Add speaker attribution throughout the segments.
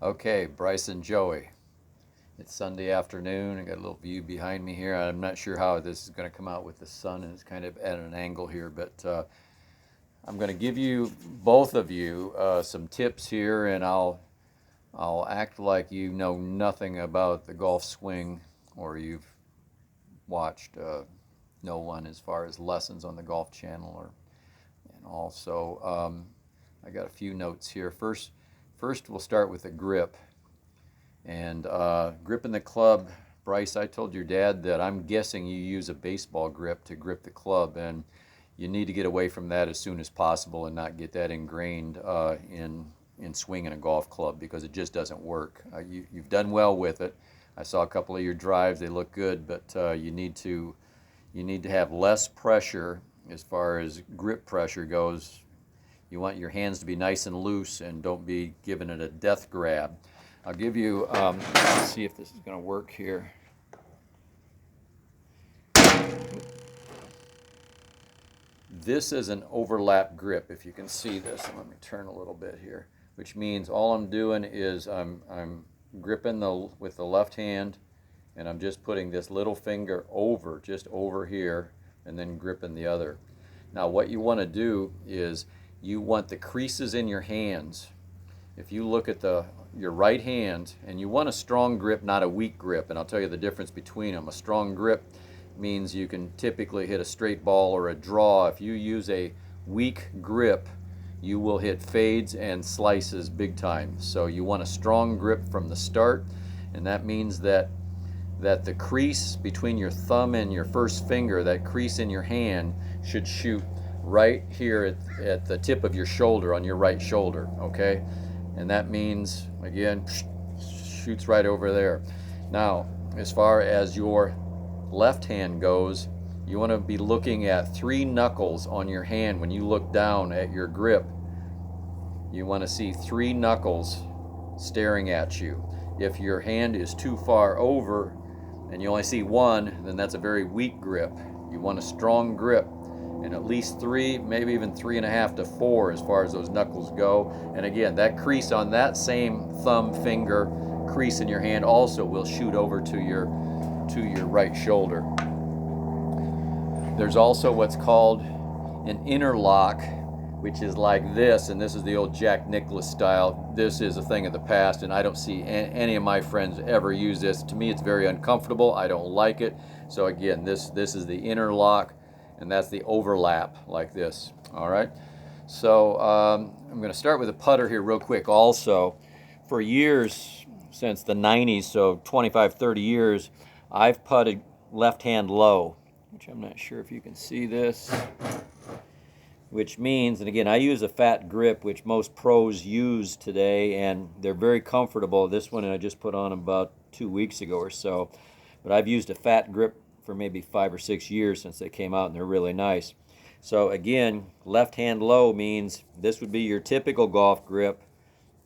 Speaker 1: Okay, Bryce and Joey. It's Sunday afternoon. I got a little view behind me here. I'm not sure how this is going to come out with the sun, and it's kind of at an angle here, but I'm going to give you both of you some tips here, and I'll act like you know nothing about the golf swing, or you've watched no one as far as lessons on the Golf Channel, or and also I got a few notes here. First we'll start with the grip. And gripping the club, Bryce, I told your dad that I'm guessing you use a baseball grip to grip the club, and you need to get away from that as soon as possible and not get that ingrained in swinging a golf club because it just doesn't work. You've done well with it. I saw a couple of your drives; they look good, but you need to have less pressure as far as grip pressure goes. You want your hands to be nice and loose and don't be giving it a death grab. I'll give you, let's see if this is going to work here. This is an overlap grip, if you can see this. Let me turn a little bit here, which means all I'm doing is I'm gripping with the left hand, and I'm just putting this little finger over, just over here, and then gripping the other. Now what you want to do is you want the creases in your hands. If you look at your right hand, and you want a strong grip, not a weak grip, and I'll tell you the difference between them. A strong grip means you can typically hit a straight ball or a draw. If you use a weak grip, you will hit fades and slices big time. So you want a strong grip from the start, and that means that the crease between your thumb and your first finger, that crease in your hand, should shoot right here at the tip of your shoulder, on your right shoulder, okay? And that means, again, shoots right over there. Now, as far as your left hand goes, you want to be looking at 3 knuckles on your hand. When you look down at your grip, you want to see 3 knuckles staring at you. If your hand is too far over and you only see 1, then that's a very weak grip. You want a strong grip, and at least 3, maybe even 3.5 to 4 as far as those knuckles go. And again, that crease on that same thumb finger crease in your hand also will shoot over to your right shoulder. There's also what's called an interlock, which is like this, and this is the old Jack Nicklaus style. This is a thing of the past, and I don't see any of my friends ever use this. To me, it's very uncomfortable. I don't like it. So again, this is the interlock, and that's the overlap, like this. All right. So I'm going to start with a putter here real quick. Also, for years, since the 90s, so 25, 30 years, I've putted left hand low, which I'm not sure if you can see this, which means, and again, I use a fat grip, which most pros use today, and they're very comfortable. This one I just put on about 2 weeks ago or so, but I've used a fat grip for maybe 5 or 6 years since they came out, and they're really nice. So again, left hand low means this would be your typical golf grip.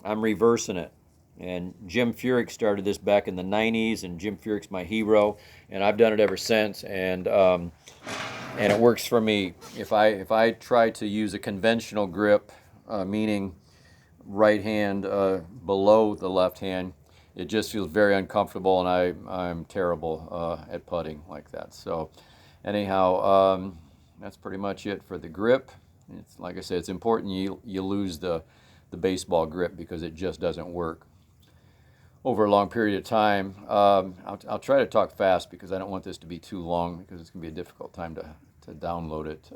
Speaker 1: I'm reversing it. And Jim Furyk started this back in the 90s, and Jim Furyk's my hero, and I've done it ever since, and it works for me. If I try to use a conventional grip, meaning right hand below the left hand, it just feels very uncomfortable, and I'm terrible at putting like that. So anyhow, that's pretty much it for the grip. It's like I said, it's important you lose the baseball grip because it just doesn't work over a long period of time. I'll try to talk fast because I don't want this to be too long because it's going to be a difficult time to download it.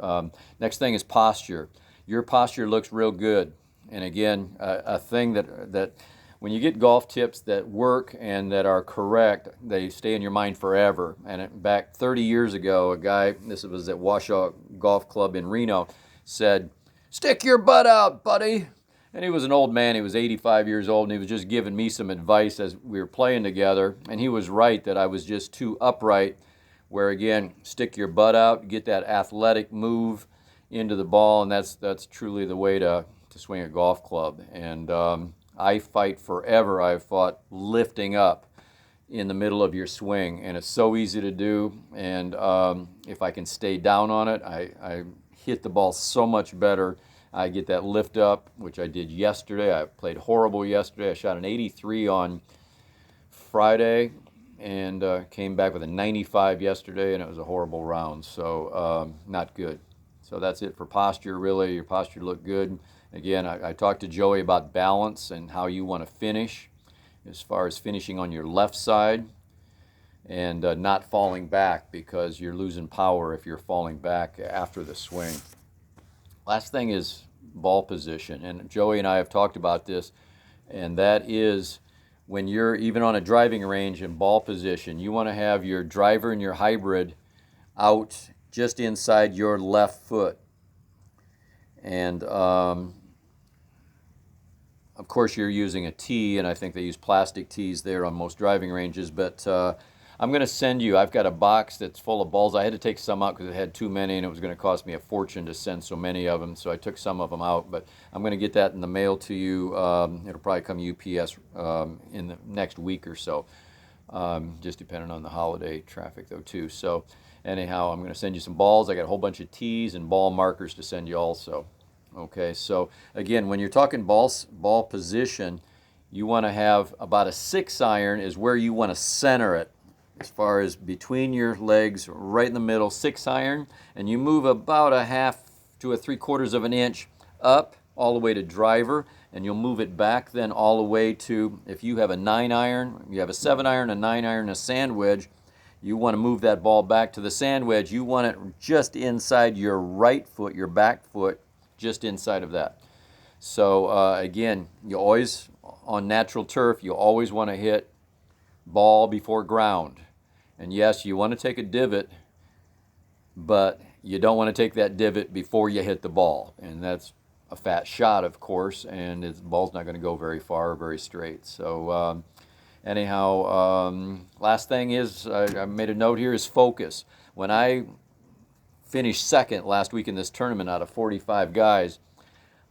Speaker 1: Next thing is posture. Your posture looks real good. And again, a thing that when you get golf tips that work and that are correct, they stay in your mind forever. And back 30 years ago, a guy, this was at Washoe Golf Club in Reno, said, "Stick your butt out, buddy." And he was an old man. He was 85 years old, and he was just giving me some advice as we were playing together. And he was right that I was just too upright, where again, stick your butt out, get that athletic move into the ball, and that's truly the way to swing a golf club. And I fight forever. I've fought lifting up in the middle of your swing, and it's so easy to do. And if I can stay down on it, I hit the ball so much better I get that lift up, which I did yesterday. I played horrible yesterday. I shot an 83 on Friday and came back with a 95 yesterday, and it was a horrible round. So not good. So that's it for posture, really. Your posture looked good. Again, I talked to Joey about balance and how you want to finish, as far as finishing on your left side and not falling back, because you're losing power if you're falling back after the swing. Last thing is ball position, and Joey and I have talked about this, and that is when you're even on a driving range in ball position, you want to have your driver and your hybrid out just inside your left foot. And of course you're using a tee, and I think they use plastic tees there on most driving ranges, but I'm going to send you, I've got a box that's full of balls. I had to take some out because it had too many, and it was going to cost me a fortune to send so many of them, so I took some of them out, but I'm going to get that in the mail to you. It'll probably come UPS in the next week or so, just depending on the holiday traffic though too. So anyhow, I'm going to send you some balls. I got a whole bunch of tees and ball markers to send you also. Okay, so again, when you're talking ball position, you want to have about a 6-iron is where you want to center it, as far as between your legs, right in the middle, 6-iron, and you move about a half to a 3/4 of an inch up all the way to driver, and you'll move it back then all the way to, if you have a 9-iron, you have a 7-iron, a 9-iron, and a sand wedge, you want to move that ball back to the sand wedge. You want it just inside your right foot, your back foot, just inside of that. So again, you always, on natural turf, you always want to hit ball before ground. And yes, you want to take a divot, but you don't want to take that divot before you hit the ball. And that's a fat shot, of course, and the ball's not going to go very far or very straight. So anyhow, last thing is, I made a note here, is focus. When I finished second last week in this tournament out of 45 guys,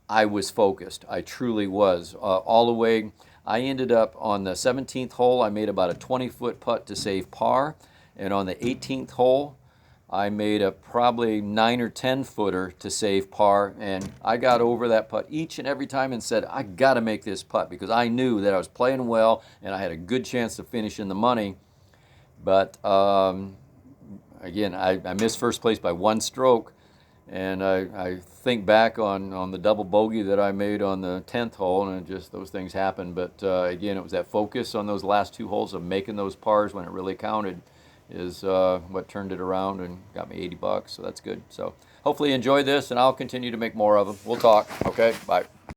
Speaker 1: I was focused. I truly was. All the way, I ended up on the 17th hole, I made about a 20-foot putt to save par. And on the 18th hole, I made a probably 9 or 10-footer to save par. And I got over that putt each and every time and said, I got to make this putt, because I knew that I was playing well and I had a good chance of finishing the money. But again, I missed first place by 1 stroke. And I think back on the double bogey that I made on the 10th hole, and just those things happen. But again, it was that focus on those last 2 holes of making those pars when it really counted is what turned it around and got me $80. So that's good. So hopefully you enjoyed this, and I'll continue to make more of them. We'll talk. Okay, bye.